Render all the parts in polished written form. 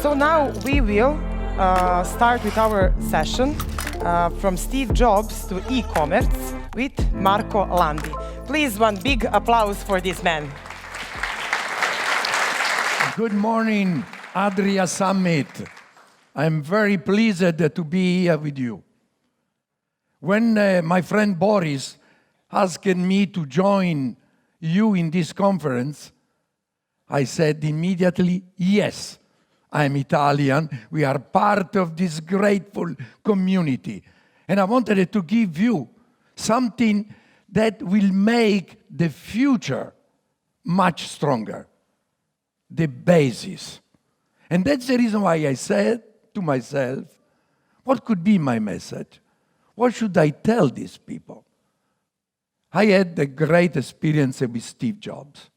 So now we will start with our session from Steve Jobs to e-commerce with Marco Landi. Please, one big applause for this man. Good morning, Adria Summit. I'm very pleased to be here with you. When my friend Boris asked me to join you in this conference, I said immediately, yes. I'm Italian. We are part of this grateful community. And I wanted to give you something that will make the future much stronger. The basis. And that's the reason why I said to myself, what could be my message? What should I tell these people? I had a great experience with Steve Jobs.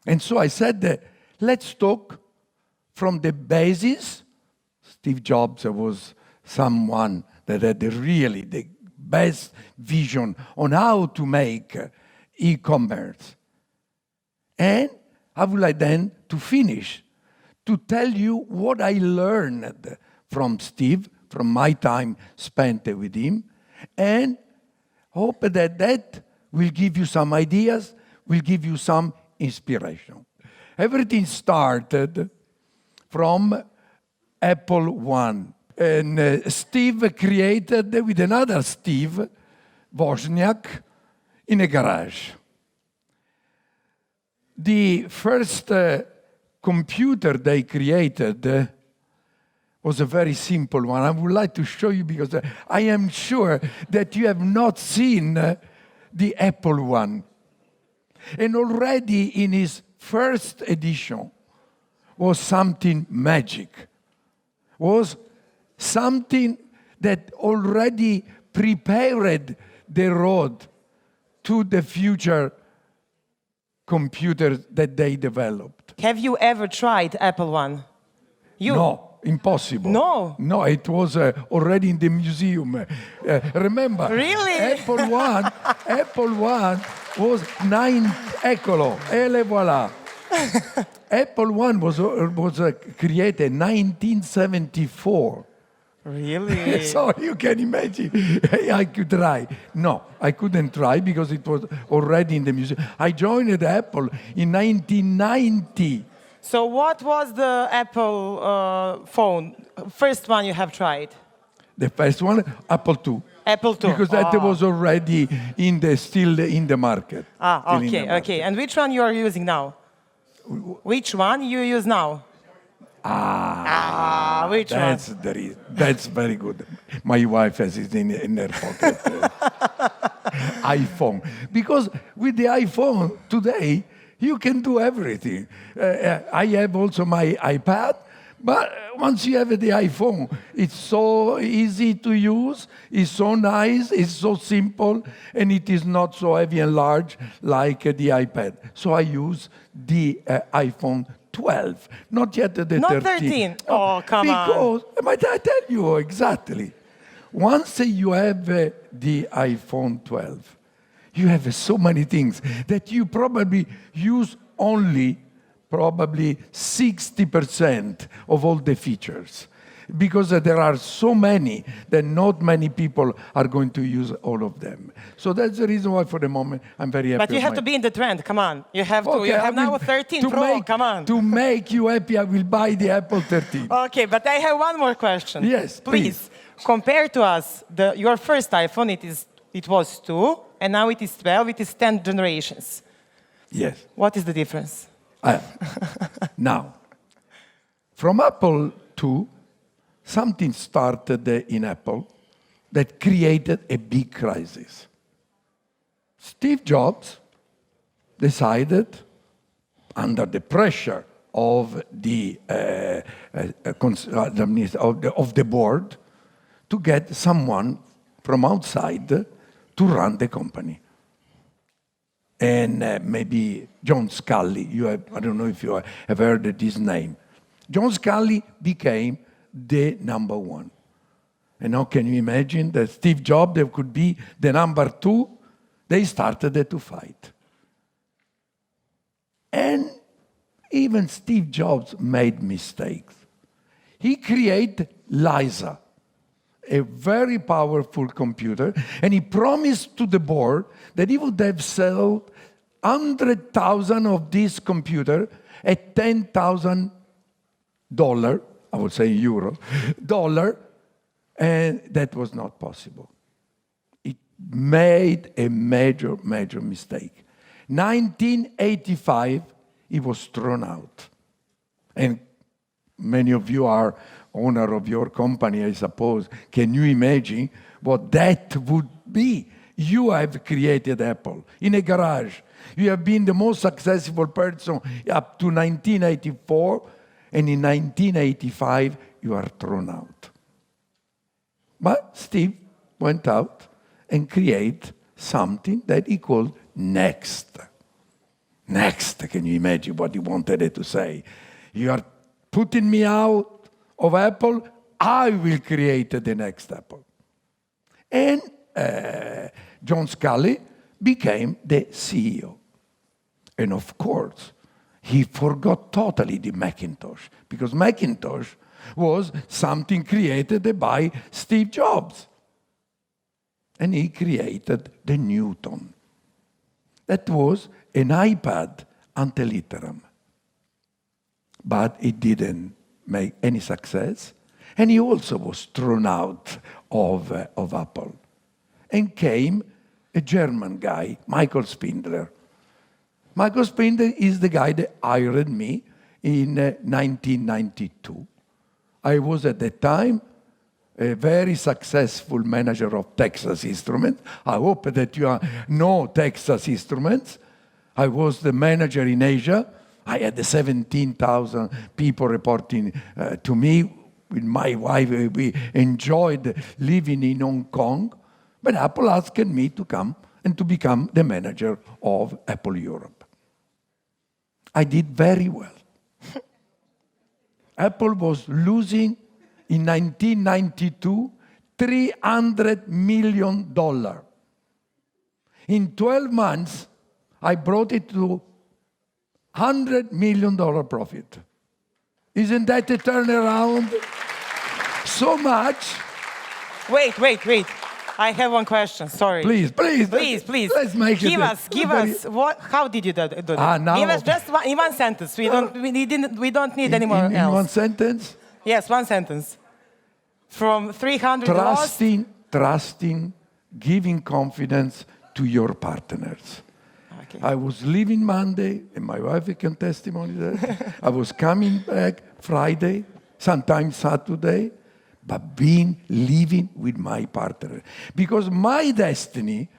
And so I said, let's talk from the basis. Steve Jobs was someone that had really the best vision on how to make e-commerce. And I would like then to finish, to tell you what I learned from Steve, from my time spent with him, and hope that that will give you some ideas, will give you some inspiration. Everything started from Apple I. And Steve created with another Steve, Wozniak, in a garage. The first computer they created was a very simple one. I would like to show you because I am sure that you have not seen the Apple I. And already in his first edition was something magic, was something that already prepared the road to the future computers that they developed. Have you ever tried Apple I? No, impossible. No? No, it was already in the museum. Remember? Really? Apple I was eccolo, e le voilà. Apple I was created in 1974. Really? So you can imagine, I could try. No, I couldn't try because it was already in the museum. I joined Apple in 1990. So what was the Apple phone? First one you have tried? The first one, Apple II. Apple II. Because that was already still in the market. Okay. And which one you are using now? Which one you use now? Which one? That's very good. My wife has it in her pocket. iPhone. Because with the iPhone today, you can do everything. I have also my iPad, but once you have the iPhone, it's so easy to use, it's so nice, it's so simple, and it is not so heavy and large like the iPad. So I use the iPhone 12, not yet the 13. Not 13? Oh, come on. But I tell you exactly. Once you have the iPhone 12, you have so many things that you probably use only probably 60% of all the features. Because there are so many that not many people are going to use all of them. So that's the reason why for the moment I'm very happy. But you have to be in the trend, come on. You have to. Okay, you have now a 13 Pro, come on. To make you happy, I will buy the Apple 13. Okay, but I have one more question. Yes, please. Compare to us, your first iPhone, it was 2, and now it is 12, it is 10 generations. Yes. What is the difference? Now, from Apple II, something started in Apple that created a big crisis. Steve Jobs decided, under the pressure of the board, to get someone from outside to run the company. And maybe John Scully, I don't know if you have heard this name. John Scully became the number one. And now can you imagine that Steve Jobs that could be the number 2? They started to fight. And even Steve Jobs made mistakes. He created Lisa, a very powerful computer, and he promised to the board that he would have sold 100,000 of this computer at $10,000, I would say euro, dollar, and that was not possible. It made a major, major mistake. 1985, he was thrown out. And many of you are owner of your company, I suppose. Can you imagine what that would be? You have created Apple in a garage. You have been the most successful person up to 1984, and in 1985, you are thrown out. But Steve went out and created something that he called Next. Next, can you imagine what he wanted to say? You are putting me out of Apple, I will create the next Apple. And John Scully became the CEO. And of course, he forgot totally the Macintosh, because Macintosh was something created by Steve Jobs. And he created the Newton. That was an iPad ante litteram. But it didn't make any success. And he also was thrown out of Apple. And came a German guy, Michael Spindler. Michael Spindler is the guy that hired me in 1992. I was at that time a very successful manager of Texas Instruments. I hope that you know Texas Instruments. I was the manager in Asia. I had 17,000 people reporting to me. With my wife, we enjoyed living in Hong Kong. But Apple asked me to come and to become the manager of Apple Europe. I did very well. Apple was losing in 1992 $300 million. In 12 months, I brought it to $100 million profit. Isn't that a turnaround? So much. Wait. I have one question. Sorry. Please. Let's make give us. What? How did you do that? Now, give us just in one sentence. We don't need any more else. In one sentence. Yes, one sentence. From 300 trusting, giving confidence to your partners. Okay. I was leaving Monday, and my wife can testimony that. I was coming back Friday, sometimes Saturday, but living with my partner. Because my destiny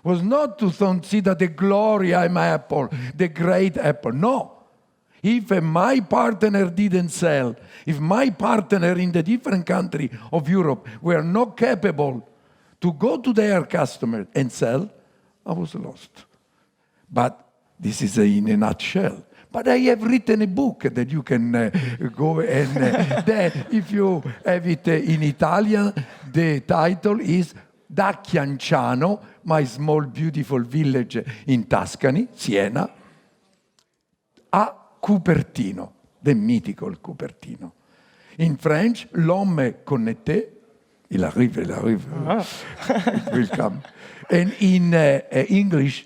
was not to consider the glory I'm Apple, the great Apple. No. If my partner didn't sell, if my partner in the different country of Europe were not capable to go to their customer and sell, I was lost. But this is in a nutshell. But I have written a book that you can go and then, if you have it in Italian, the title is Da Chianciano, my small beautiful village in Tuscany, Siena, a Cupertino, the mythical Cupertino. In French, l'homme connecté, il arrive. It will come. And in English,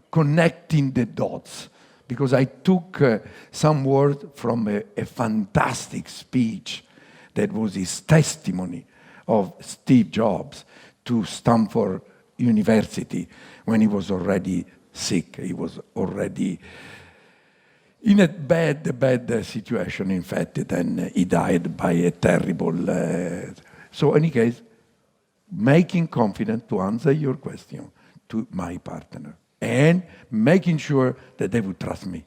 connecting the dots. Because I took some words from a fantastic speech that was his testimony of Steve Jobs to Stanford University when he was already sick. He was already in a bad situation, in fact, and he died by a terrible... So in any case, making confident to answer your question to my partner. And making sure that they would trust me.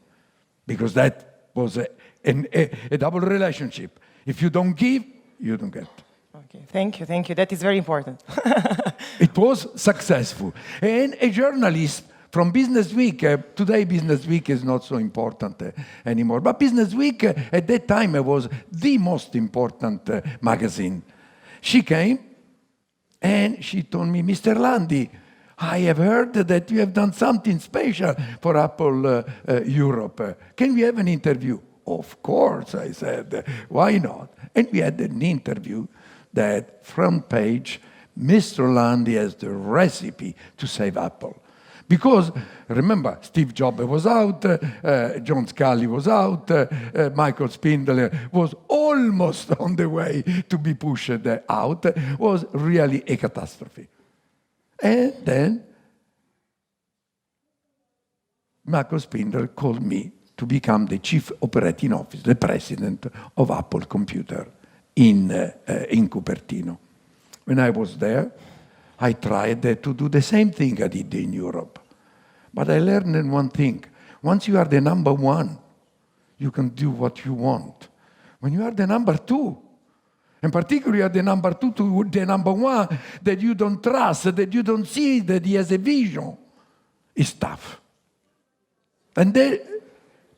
Because that was a double relationship. If you don't give, you don't get. Okay, thank you. That is very important. It was successful. And a journalist from Business Week, today Business Week is not so important anymore, but Business Week at that time was the most important magazine. She came And she told me, Mr. Landi, I have heard that you have done something special for Apple Europe. Can we have an interview? Of course, I said. Why not? And we had an interview that front page, Mr. Landi has the recipe to save Apple. Because, remember, Steve Jobs was out, John Scully was out, Michael Spindler was almost on the way to be pushed out. It was really a catastrophe. And then Michael Spindler called me to become the chief operating officer, the president of Apple Computer in Cupertino. When I was there, I tried to do the same thing I did in Europe. But I learned one thing. Once you are the number one, you can do what you want. When you are the number two, and particularly you are the number two to the number one that you don't trust, that you don't see that he has a vision, it's tough. And they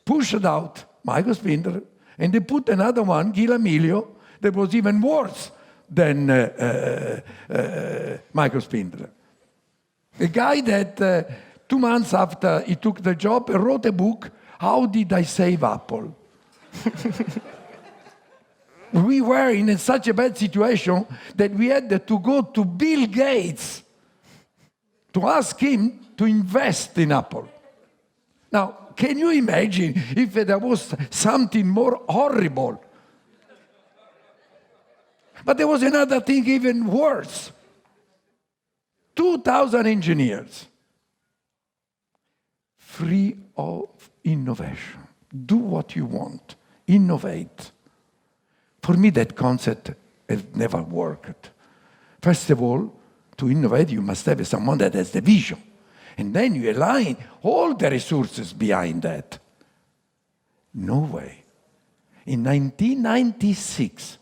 pushed out Michael Spindler, and they put another one, Gil Amelio, that was even worse than Michael Spindler. A guy that 2 months after he took the job wrote a book, How Did I Save Apple? We were in such a bad situation that we had to go to Bill Gates to ask him to invest in Apple. Now, can you imagine if there was something more horrible? But there was another thing even worse. 2,000 engineers, free of innovation. Do what you want. Innovate. For me, that concept has never worked. First of all, to innovate, you must have someone that has the vision. And then you align all the resources behind that. No way. In 1996,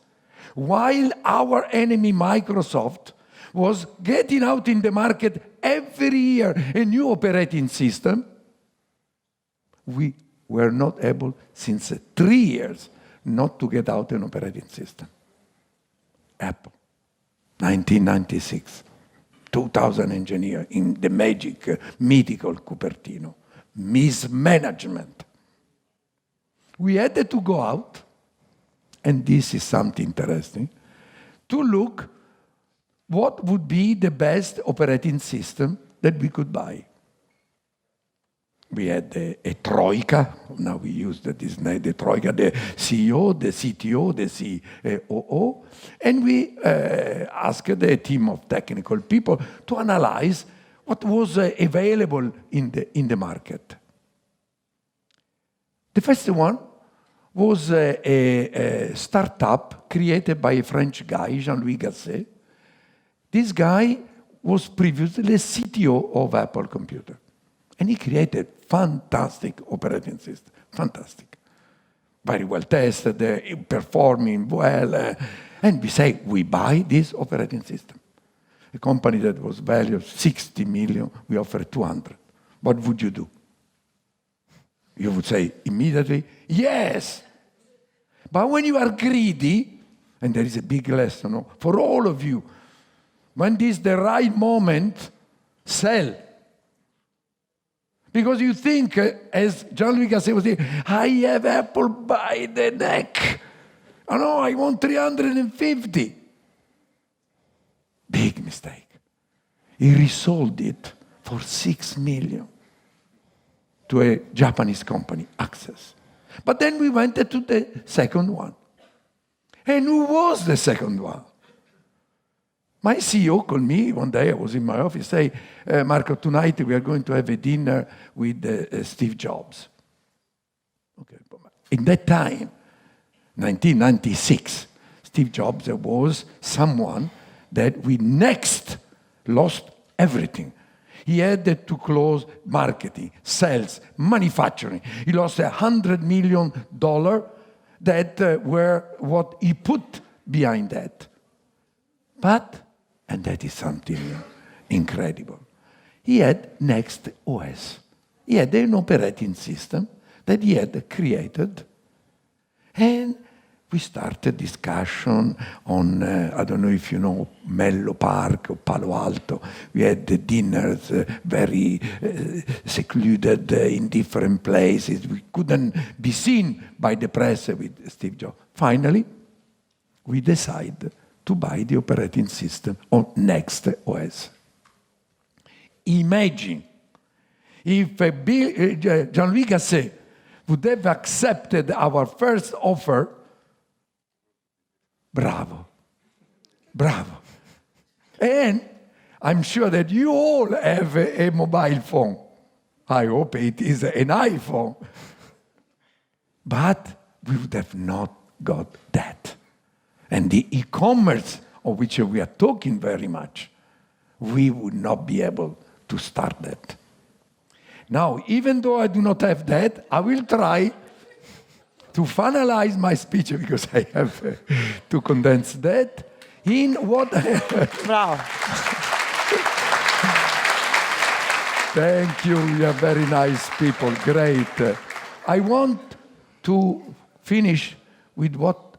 while our enemy Microsoft was getting out in the market every year a new operating system, we were not able, since 3 years, not to get out an operating system. Apple, 1996. 2,000 engineers in the magic, mythical Cupertino. Mismanagement. We had to go out, and this is something interesting, to look what would be the best operating system that we could buy. We had a troika, now we use this name, the troika, the CEO, the CTO, the COO, and we asked a team of technical people to analyze what was available in the market. The first one was a startup created by a French guy, Jean-Louis Gasset. This guy was previously the CTO of Apple Computer. And he created fantastic operating system, fantastic. Very well tested, performing well. And we say, we buy this operating system. A company that was valued 60 million, we offer 200. What would you do? You would say immediately, yes. But when you are greedy, and there is a big lesson for all of you, when this is the right moment, sell. Because you think, as Jean-Louis Gasset was saying, I have Apple by the neck. Oh no, I want 350. Big mistake. He resold it for 6 million to a Japanese company, Access. But then we went to the second one. And who was the second one? My CEO called me one day, I was in my office, say, Marco, tonight we are going to have a dinner with Steve Jobs. Okay. In that time, 1996, Steve Jobs was someone that we next lost everything. He had to close marketing, sales, manufacturing. He lost $100 million that were what he put behind that. But, and that is something incredible, he had Next OS. He had an operating system that he had created. And we started discussion on, I don't know if you know, Mello Park or Palo Alto. We had the dinners very secluded in different places. We couldn't be seen by the press with Steve Jobs. Finally, we decided to buy the operating system on Next OS. Imagine if Jean-Louis Gasset would have accepted our first offer. Bravo. Bravo. And I'm sure that you all have a mobile phone. I hope it is an iPhone. But we would have not got that. And the e-commerce, of which we are talking very much, we would not be able to start that. Now, even though I do not have that, I will try to finalize my speech, because I have to condense that, in what... Bravo. Thank you, you are very nice people, great. I want to finish with what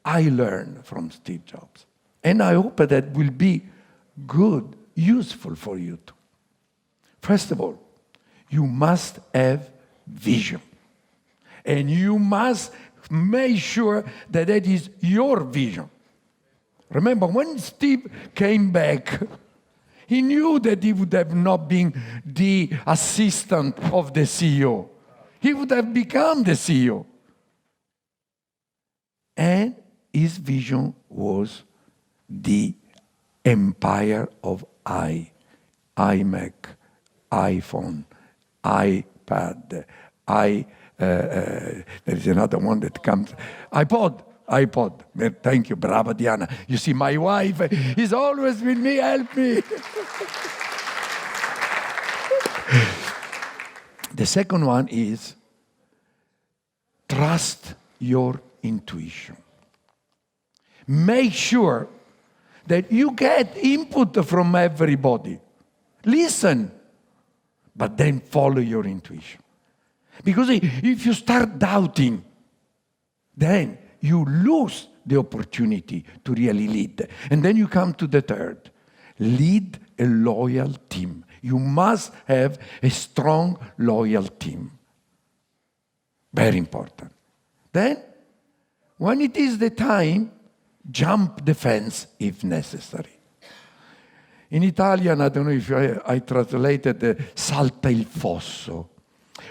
I learned from Steve Jobs. And I hope that will be good, useful for you too. First of all, you must have vision. And you must make sure that that is your vision. Remember, when Steve came back, he knew that he would have not been the assistant of the CEO. He would have become the CEO. And his vision was the empire of iMac, iPhone, iPad, there is another one that comes, iPod. Thank you, brava Diana. You see, my wife is always with me, help me. The second one is trust your intuition. Make sure that you get input from everybody. Listen, but then follow your intuition. Because if you start doubting, then you lose the opportunity to really lead. And then you come to the third. Lead a loyal team. You must have a strong, loyal team. Very important. Then, when it is the time, jump the fence if necessary. In Italian, I don't know if I translated salta il fosso.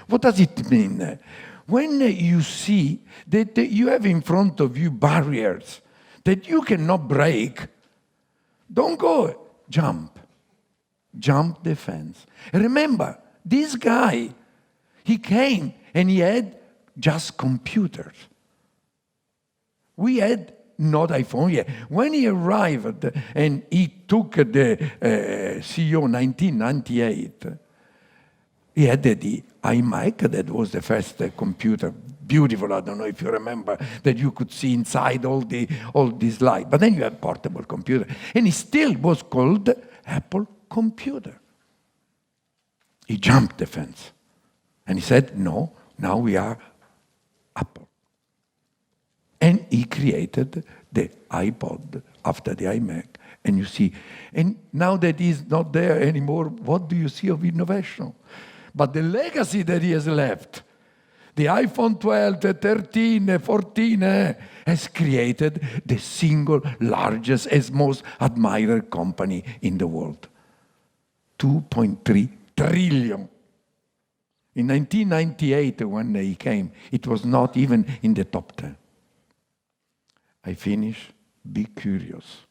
What does it mean? When you see that you have in front of you barriers that you cannot break, don't go, jump. Jump the fence. Remember, this guy, he came and he had just computers. We had not iPhone yet. When he arrived and he took the CEO 1998, he had the iMac, that was the first computer, beautiful, I don't know if you remember, that you could see inside all these lights. But then you had portable computer. And it still was called Apple Computer. He jumped the fence. And he said, no, now we are Apple. And he created the iPod after the iMac. And you see, and now that he's not there anymore, what do you see of innovation? But the legacy that he has left, the iPhone 12, the 13, the 14, has created the single largest and most admired company in the world. 2.3 trillion. In 1998, when he came, it was not even in the top 10. I finish. Be curious.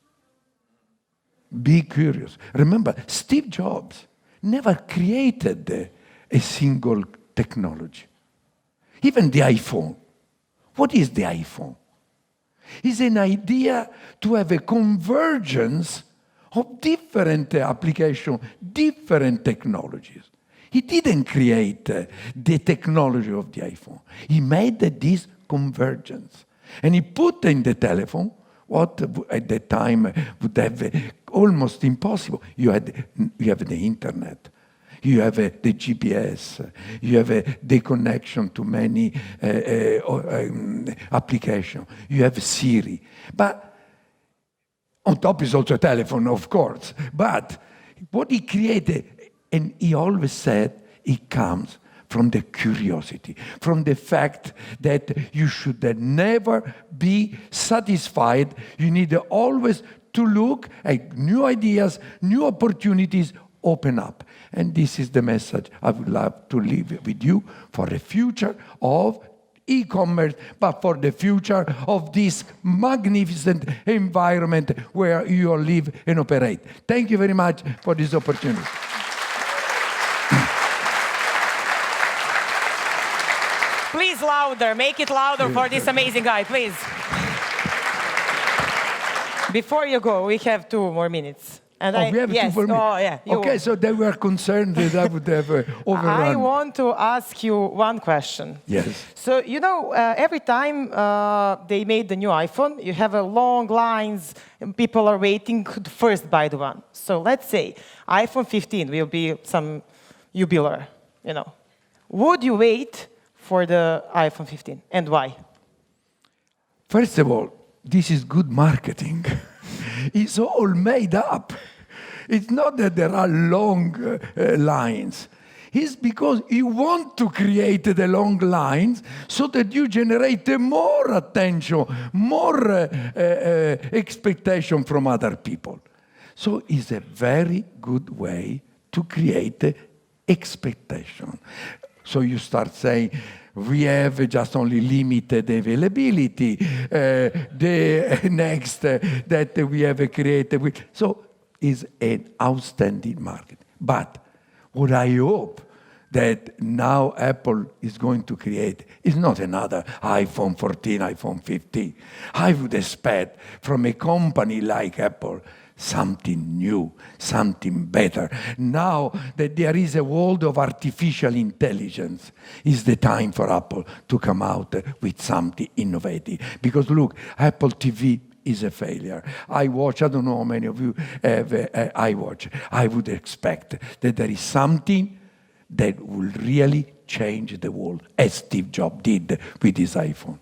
Be curious. Remember, Steve Jobs never created a single technology. Even the iPhone. What is the iPhone? It's an idea to have a convergence of different applications, different technologies. He didn't create the technology of the iPhone. He made this convergence. And he put in the telephone what at that time would have almost impossible. You have the internet. You have the GPS. You have the connection to many applications. You have Siri. But on top is also a telephone, of course. But what he created, and he always said, it comes from the curiosity, from the fact that you should never be satisfied. You need always to look at new ideas, new opportunities open up. And this is the message I would love to leave with you for the future of e-commerce, but for the future of this magnificent environment where you all live and operate. Thank you very much for this opportunity. Please louder, make it louder for this amazing guy, please. Before you go, we have 2 more minutes. And we have 2 more minutes. Oh, yeah. Okay, so they were concerned that I would have overrun. I want to ask you one question. Yes. So, you know, every time they made the new iPhone, you have a long lines, and people are waiting to first buy the one. So let's say iPhone 15 will be some jubilar, you know. Would you wait for the iPhone 15, and why? First of all, this is good marketing. It's all made up. It's not that there are long lines. It's because you want to create the long lines so that you generate more attention, more expectation from other people. So it's a very good way to create expectation. So you start saying, we have just only limited availability. The next that we have created. So it's an outstanding market. But what I hope that now Apple is going to create is not another iPhone 14, iPhone 15. I would expect from a company like Apple something new, something better. Now that there is a world of artificial intelligence, is the time for Apple to come out with something innovative. Because look, Apple TV is a failure. I don't know how many of you have iWatch. I would expect that there is something that will really change the world, as Steve Jobs did with his iPhone.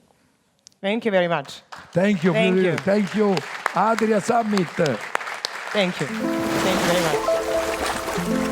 Thank you very much. Thank you. Thank you. Thank you. Adria Summit. Thank you. Thank you very much.